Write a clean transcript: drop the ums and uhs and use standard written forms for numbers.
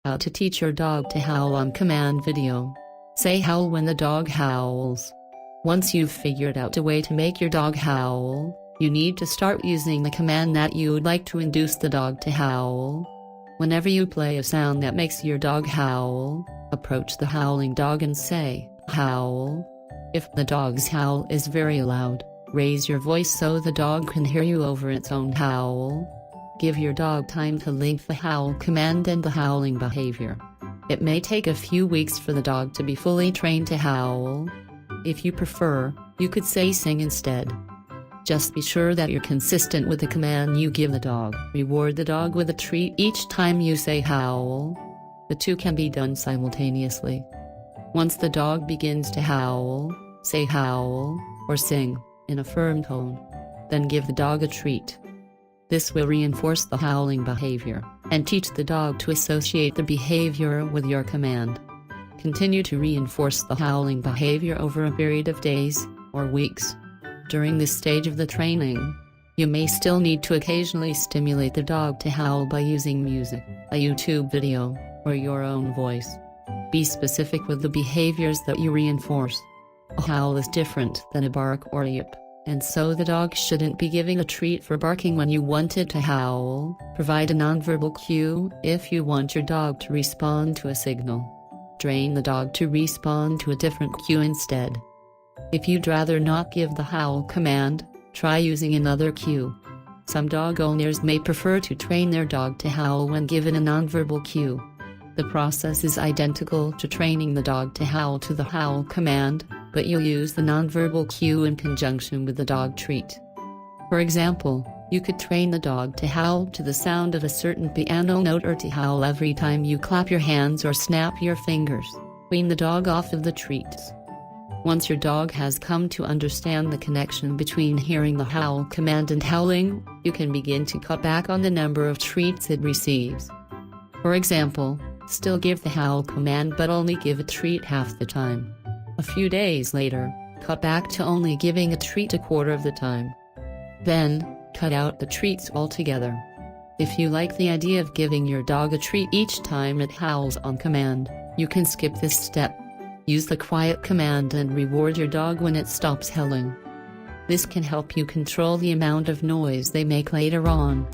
How to teach your dog to howl on command video. Say howl when the dog howls. Once you've figured out a way to make your dog howl, you need to start using the command that you would like to induce the dog to howl. Whenever you play a sound that makes your dog howl, approach the howling dog and say, howl. If the dog's howl is very loud, raise your voice so the dog can hear you over its own howl. Give your dog time to link the howl command and the howling behavior. It may take a few weeks for the dog to be fully trained to howl. If you prefer, you could say sing instead. Just be sure that you're consistent with the command you give the dog. Reward the dog with a treat each time you say howl. The two can be done simultaneously. Once the dog begins to howl, say howl, or sing, in a firm tone. Then give the dog a treat. This will reinforce the howling behavior, and teach the dog to associate the behavior with your command. Continue to reinforce the howling behavior over a period of days, or weeks. During this stage of the training, you may still need to occasionally stimulate the dog to howl by using music, a YouTube video, or your own voice. Be specific with the behaviors that you reinforce. A howl is different than a bark or a yip, and so the dog shouldn't be giving a treat for barking when you want it to howl. Provide a nonverbal cue if you want your dog to respond to a signal. Train the dog to respond to a different cue instead. If you'd rather not give the howl command, try using another cue. Some dog owners may prefer to train their dog to howl when given a nonverbal cue. The process is identical to training the dog to howl to the howl command, but you'll use the nonverbal cue in conjunction with the dog treat. For example, you could train the dog to howl to the sound of a certain piano note or to howl every time you clap your hands or snap your fingers. Wean the dog off of the treats. Once your dog has come to understand the connection between hearing the howl command and howling, you can begin to cut back on the number of treats it receives. For example, still give the howl command but only give a treat half the time. A few days later, cut back to only giving a treat a quarter of the time. Then, cut out the treats altogether. If you like the idea of giving your dog a treat each time it howls on command, you can skip this step. Use the quiet command and reward your dog when it stops howling. This can help you control the amount of noise they make later on.